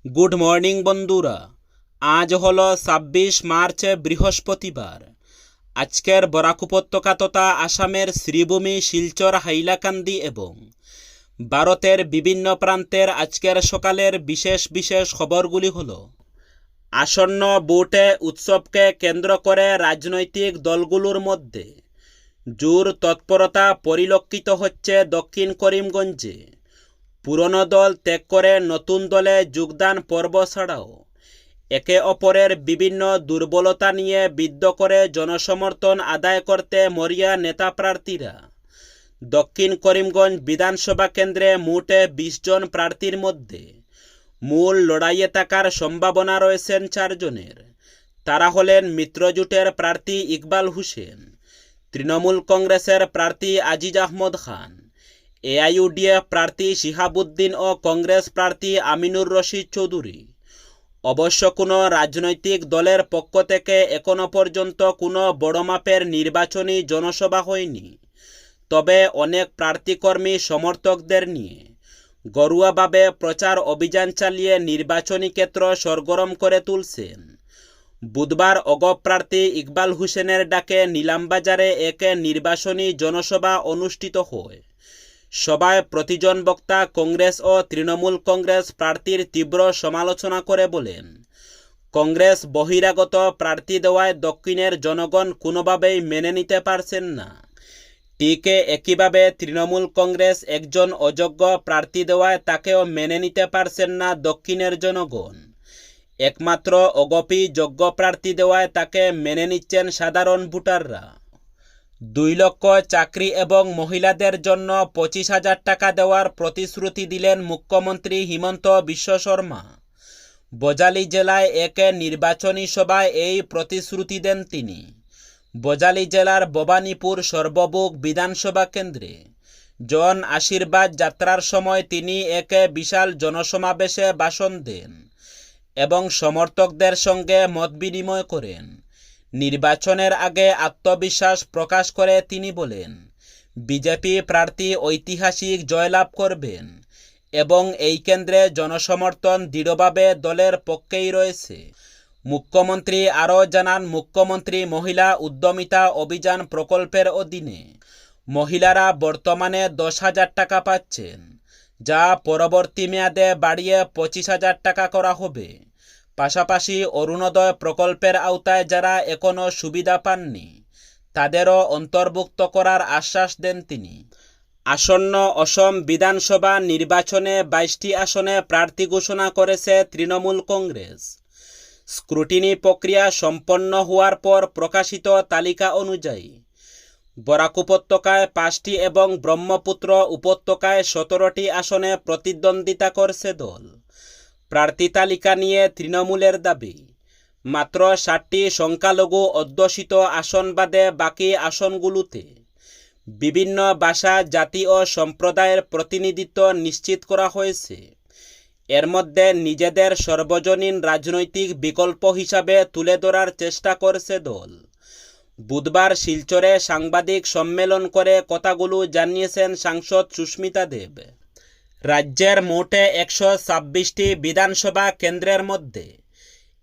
Good morning বন্ধুরা, আজ হলো ২৬ মার্চ বৃহস্পতিবার। আজকের বরাক উপত্যকা তথা আসামের শ্রীভূমি, শিলচর, হাইলাকান্দি এবং ভারতের বিভিন্ন প্রান্তের আজকের সকালের বিশেষ বিশেষ খবরগুলি হলো: আসন্ন ভোটে উৎসবকে কেন্দ্র করে রাজনৈতিক দলগুলোর মধ্যে জোর তৎপরতা পরিলক্ষিত হচ্ছে দক্ষিণ করিমগঞ্জে। পুরনো দল ত্যাগ করে নতুন দলে যোগদান পর্ব ছাড়াও একে অপরের বিভিন্ন দুর্বলতা নিয়ে বিদ্ধ করে জনসমর্থন আদায় করতে মরিয়া নেতা প্রার্থীরা। দক্ষিণ করিমগঞ্জ বিধানসভা কেন্দ্রে মোটে ২০ জন প্রার্থীর মধ্যে মূল লড়াইয়ে থাকার সম্ভাবনা রয়েছেন ৪ জনের। তারা হলেন মিত্রজোটের প্রার্থী ইকবাল হোসেন, তৃণমূল কংগ্রেসের প্রার্থী আজিজ আহমদ খান, এআইইউডিএফ প্রার্থী শিহাবুদ্দিন ও কংগ্রেস প্রার্থী আমিনুর রশিদ চৌধুরী। অবশ্য কোনো রাজনৈতিক দলের পক্ষ থেকে এখনো পর্যন্ত কোনো বড় মাপের নির্বাচনী জনসভা হয়নি, তবে অনেক প্রার্থীকর্মী সমর্থকদের নিয়ে ঘরোয়াভাবে প্রচার অভিযান চালিয়ে নির্বাচনী ক্ষেত্র সরগরম করে তুলছেন। বুধবার অগপ প্রার্থী ইকবাল হোসেনের ডাকে নিলামবাজারে এক নির্বাচনী জনসভা অনুষ্ঠিত হয়। সভায় প্রতিজন বক্তা কংগ্রেস ও তৃণমূল কংগ্রেস প্রার্থীর তীব্র সমালোচনা করে বলেন, কংগ্রেস বহিরাগত প্রার্থী দেওয়ায় দক্ষিণের জনগণ কোনোভাবেই মেনে নিতে পারছেন না। ঠিক একইভাবে তৃণমূল কংগ্রেস একজন অযোগ্য প্রার্থী দেওয়ায় তাকেও মেনে নিতে পারছেন না দক্ষিণের জনগণ। একমাত্র অগপই যোগ্য প্রার্থী দেওয়ায় তাকে মেনে নিচ্ছেন সাধারণ ভোটাররা। ২ লক্ষ চাকরি এবং মহিলাদের জন্য ২৫,০০০ টাকা দেওয়ার প্রতিশ্রুতি দিলেন মুখ্যমন্ত্রী হিমন্ত বিশ্ব শর্মা। বজালী জেলায় এক নির্বাচনী সভায় এই প্রতিশ্রুতি দেন তিনি। বজালী জেলার ভবানীপুর সর্ববুক বিধানসভা কেন্দ্রে জন আশীর্বাদ যাত্রার সময় তিনি এক বিশাল জনসমাবেশে ভাষণ দেন এবং সমর্থকদের সঙ্গে মতবিনিময় করেন। নির্বাচনের আগে আত্মবিশ্বাস প্রকাশ করে তিনি বলেন, বিজেপি প্রার্থী ঐতিহাসিক জয়লাভ করবেন এবং এই কেন্দ্রে জনসমর্থন দৃঢ়ভাবে দলের পক্ষেই রয়েছে। মুখ্যমন্ত্রী আরও জানান, মুখ্যমন্ত্রী মহিলা উদ্যমিতা অভিযান প্রকল্পের অধীনে মহিলারা বর্তমানে ১০,০০০ টাকা পাচ্ছেন, যা পরবর্তী মেয়াদে বাড়িয়ে ২৫,০০০ টাকা করা হবে। পাশাপাশি অরুণোদয় প্রকল্পের আওতায় যারা এখনও সুবিধা পাননি তাদেরও অন্তর্ভুক্ত করার আশ্বাস দেন তিনি। আসন্ন অসম বিধানসভা নির্বাচনে ২২টি আসনে প্রার্থী ঘোষণা করেছে তৃণমূল কংগ্রেস। স্ক্রুটিনি প্রক্রিয়া সম্পন্ন হওয়ার পর প্রকাশিত তালিকা অনুযায়ী বরাক উপত্যকায় ৫টি এবং ব্রহ্মপুত্র উপত্যকায় ১৭টি আসনে প্রতিদ্বন্দ্বিতা করছে দল। প্রার্থী তালিকা নিয়ে তৃণমূলের দাবি, মাত্র ৬০টি সংখ্যালঘু অধ্যুষিত আসন বাদে বাকি আসনগুলোতে বিভিন্ন ভাষা, জাতি ও সম্প্রদায়ের প্রতিনিধিত্ব নিশ্চিত করা হয়েছে। এর মধ্যে নিজেদের সর্বজনীন রাজনৈতিক বিকল্প হিসাবে তুলে ধরার চেষ্টা করছে দল। বুধবার শিলচরে সাংবাদিক সম্মেলন করে কথাগুলো জানিয়েছেন সাংসদ সুস্মিতা দেব। রাজ্যের মোটে ১২৬টি বিধানসভা কেন্দ্রের মধ্যে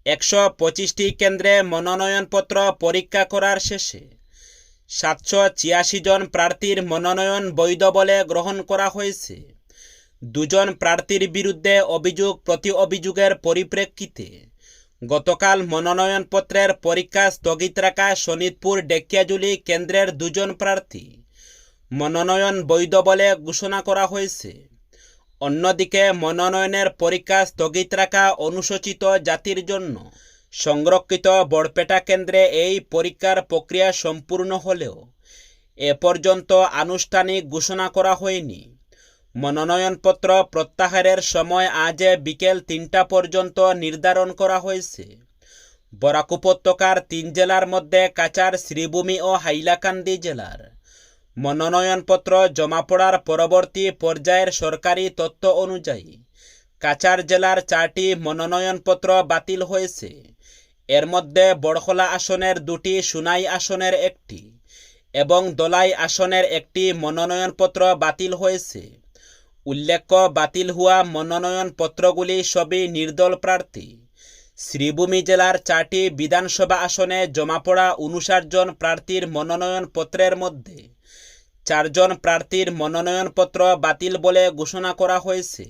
১২৫টি কেন্দ্রে মনোনয়নপত্র পরীক্ষা করার শেষে ৭৮৬ জন প্রার্থীর মনোনয়ন বৈধ বলে গ্রহণ করা হয়েছে। ২ জন প্রার্থীর বিরুদ্ধে অভিযোগ প্রতি অভিযোগের পরিপ্রেক্ষিতে গতকাল মনোনয়নপত্রের পরীক্ষা স্থগিত রাখা শোনিতপুর ডেকিয়াজুলি কেন্দ্রের ২ জন প্রার্থী মনোনয়ন বৈধ বলে ঘোষণা করা হয়েছে। অন্যদিকে মনোনয়নের পরীক্ষা স্থগিত রাখা অনুসূচিত জাতির জন্য সংরক্ষিত বড়পেটা কেন্দ্রে এই পরীক্ষার প্রক্রিয়া সম্পূর্ণ হলেও এ পর্যন্ত আনুষ্ঠানিক ঘোষণা করা হয়নি। মনোনয়নপত্র প্রত্যাহারের সময় আজ বিকেল ৩টা পর্যন্ত নির্ধারণ করা হয়েছে। বরাক উপত্যকার ৩ জেলার মধ্যে কাছাড়, শ্রীভূমি ও হাইলাকান্দি জেলার মনোনয়নপত্র জমা পড়ার পরবর্তী পর্যায়ের সরকারি তথ্য অনুযায়ী কাছাড় জেলার 4টি মনোনয়নপত্র বাতিল হয়েছে। এর মধ্যে বড়খলা আসনের 2টি, সুনাই আসনের 1টি এবং দলাই আসনের 1টি মনোনয়নপত্র বাতিল হয়েছে। উল্লেখ্য, বাতিল হওয়া মনোনয়নপত্রগুলি সবই নির্দল প্রার্থী। শ্রীভূমি জেলার 4টি বিধানসভা আসনে জমা পড়া 59 জন প্রার্থীর মনোনয়নপত্রের মধ্যে 4 জন প্রার্থীর মনোনয়নপত্র বাতিল বলে ঘোষণা করা হয়েছে।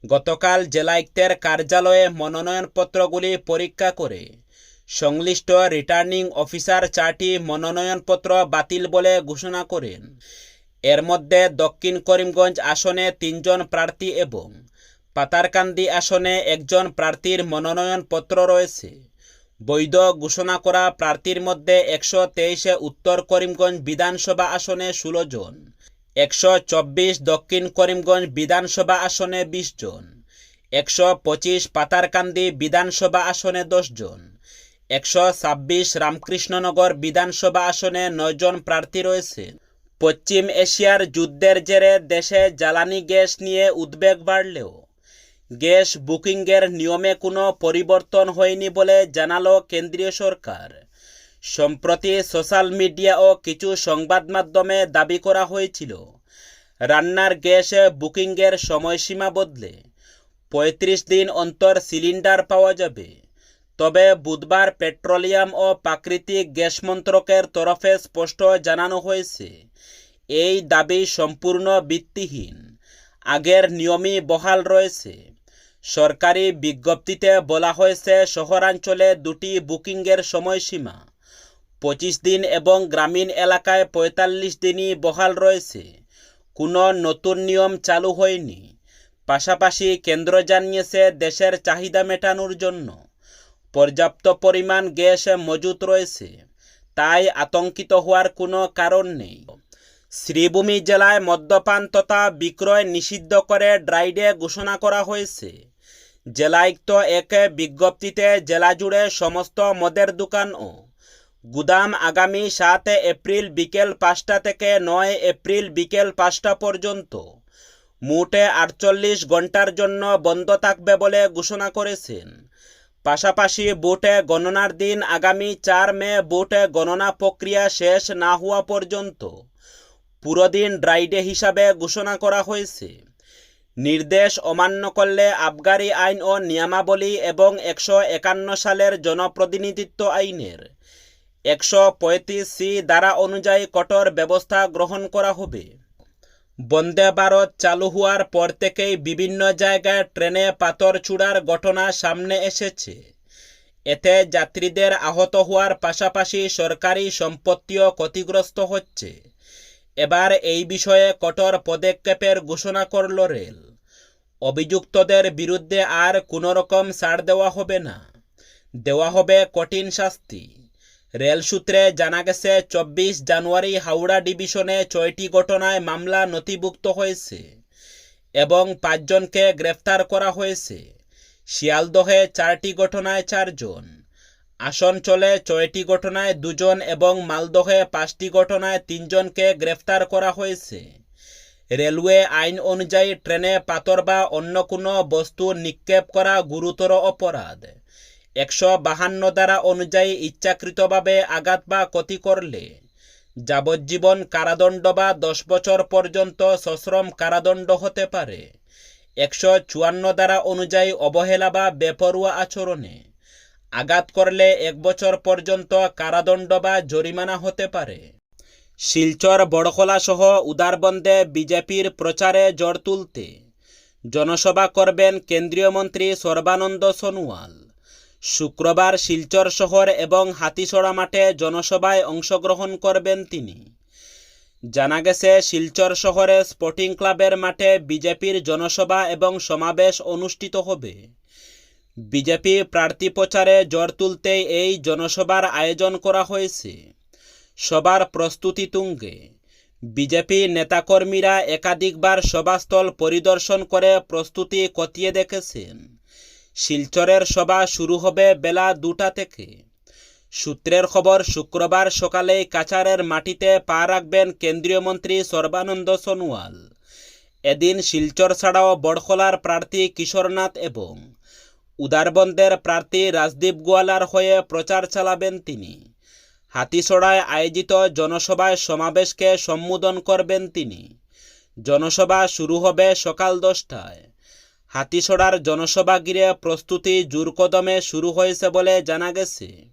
গতকাল জেলায়ুক্তের কার্যালয়ে মনোনয়নপত্রগুলি পরীক্ষা করে সংশ্লিষ্ট রিটার্নিং অফিসার 4টি মনোনয়নপত্র বাতিল বলে ঘোষণা করেন। এর মধ্যে দক্ষিণ করিমগঞ্জ আসনে 3 জন প্রার্থী এবং পাতারকান্দি আসনে 1 জন প্রার্থীর মনোনয়নপত্র রয়েছে। বৈধ ঘোষণা করা প্রার্থীর মধ্যে 123 উত্তর করিমগঞ্জ বিধানসভা আসনে 16 জন, 124 দক্ষিণ করিমগঞ্জ বিধানসভা আসনে 20 জন, 125 পাতারকান্দি বিধানসভা আসনে 10 জন, 126 রামকৃষ্ণনগর বিধানসভা আসনে 9 জন প্রার্থী রয়েছেন। পশ্চিম এশিয়ার যুদ্ধের জেরে দেশে জ্বালানি গ্যাস নিয়ে উদ্বেগ বাড়লেও গ্যাস বুকিংয়ের নিয়মে কোনো পরিবর্তন হয়নি বলে জানালো কেন্দ্রীয় সরকার। সম্প্রতি সোশ্যাল মিডিয়া ও কিছু সংবাদ মাধ্যমে দাবি করা হয়েছিল রান্নার গ্যাস বুকিংয়ের সময়সীমা বদলে 35 দিন অন্তর সিলিন্ডার পাওয়া যাবে। তবে বুধবার পেট্রোলিয়াম ও প্রাকৃতিক গ্যাস মন্ত্রকের তরফে স্পষ্ট জানানো হয়েছে এই দাবি সম্পূর্ণ ভিত্তিহীন। আগের নিয়মই বহাল রয়েছে। সরকারি বিজ্ঞপ্তিতে বলা হয়েছে শহরাঞ্চলে 2টি বুকিংয়ের সময়সীমা 25 দিন এবং গ্রামীণ এলাকায় 45 দিনই বহাল রয়েছে। কোনো নতুন নিয়ম চালু হয়নি। পাশাপাশি কেন্দ্র জানিয়েছে দেশের চাহিদা মেটানোর জন্য পর্যাপ্ত পরিমাণ গ্যাস মজুত রয়েছে, তাই আতঙ্কিত হওয়ার কোনো কারণ নেই। শ্রীভূমি জেলায় মদ্যপান তথা বিক্রয় নিষিদ্ধ করে ড্রাই ডে ঘোষণা করা হয়েছে। জেলায়ুক্ত এক বিজ্ঞপ্তিতে জেলা জুড়ে সমস্ত মদের দোকান ও গুদাম আগামী 7 এপ্রিল বিকেল 5টা থেকে 9 এপ্রিল বিকেল 5টা পর্যন্ত মোটে 48 ঘন্টার জন্য বন্ধ থাকবে বলে ঘোষণা করেছেন। পাশাপাশি ভোটে গণনার দিন আগামী 4 মে ভোটে গণনা প্রক্রিয়া শেষ না হওয়া পর্যন্ত পুরো দিন ড্রাই ডে হিসাবে ঘোষণা করা হয়েছে। নির্দেশ অমান্য করলে আবগারি আইন ও নিয়মাবলী এবং 151 সালের জনপ্রতিনিধিত্ব আইনের 135C ধারা অনুযায়ী কঠোর ব্যবস্থা গ্রহণ করা হবে। বন্দে ভারত চালু হওয়ার পর থেকেই বিভিন্ন জায়গায় ট্রেনে পাথর ছোড়ার ঘটনা সামনে এসেছে। এতে যাত্রীদের আহত হওয়ার পাশাপাশি সরকারি সম্পত্তিও ক্ষতিগ্রস্ত হচ্ছে। এবার এই বিষয়ে কঠোর পদক্ষেপের ঘোষণা করল রেল। অভিযুক্তদের বিরুদ্ধে আর কোনো রকম ছাড় দেওয়া হবে না, দেওয়া হবে কঠিন শাস্তি। রেল সূত্রে জানা গেছে 24 জানুয়ারি হাওড়া ডিভিশনে 6টি ঘটনায় মামলা নথিভুক্ত হয়েছে এবং 5 জনকে গ্রেফতার করা হয়েছে। শিয়ালদহে 4টি ঘটনায় 4 জন, আসানসোলে 6টি ঘটনায় 2 জন এবং মালদহে 5টি ঘটনায় 3 জনকে গ্রেফতার করা হয়েছে। রেলওয়ে আইন অনুযায়ী ট্রেনে পাথর বা অন্য কোনো বস্তু নিক্ষেপ করা গুরুতর অপরাধ। 152 ধারা অনুযায়ী ইচ্ছাকৃতভাবে আঘাত বা ক্ষতি করলে যাবজ্জীবন কারাদণ্ড বা 10 বছর পর্যন্ত সশ্রম কারাদণ্ড হতে পারে। 154 ধারা অনুযায়ী অবহেলা বা বেপরোয়া আচরণে আঘাত করলে 1 বছর পর্যন্ত কারাদণ্ড বা জরিমানা হতে পারে। শিলচর বড়খলা সহ উদারবন্দে বিজেপির প্রচারে জোর তুলতে জনসভা করবেন কেন্দ্রীয় মন্ত্রী সর্বানন্দ সোনোয়াল। শুক্রবার শিলচর শহর এবং হাতিছড়া মাঠে জনসভায় অংশগ্রহণ করবেন তিনি। জানা গেছে শিলচর শহরে স্পোর্টিং ক্লাবের মাঠে বিজেপির জনসভা এবং সমাবেশ অনুষ্ঠিত হবে। বিজেপি প্রার্থী প্রচারে জোর তুলতেই এই জনসভার আয়োজন করা হয়েছে। সবার প্রস্তুতি তুঙ্গে। বিজেপি নেতাকর্মীরা একাধিকবার সভাস্থল পরিদর্শন করে প্রস্তুতি খতিয়ে দেখেছেন। শিলচরের সভা শুরু হবে বেলা 2টা থেকে। সূত্রের খবর, শুক্রবার সকালেই কাছাড়ের মাটিতে পা রাখবেন কেন্দ্রীয় মন্ত্রী সর্বানন্দ সোনোয়াল। এদিন শিলচর ছাড়াও বড়খলার প্রার্থী কিশোরনাথ এবং উদারবন্দের প্রার্থী রাজদীপ গোয়ালার হয়ে প্রচার চালাবেন তিনি। হাতিছড়ায় আয়োজিত জনসভায় সমাবেশকে সম্বোধন করবেন তিনি। জনসভা শুরু হবে সকাল 10টায়। হাতিছড়ার জনসভা ঘিরে প্রস্তুতি জোরকদমে শুরু হয়েছে বলে জানা গেছে।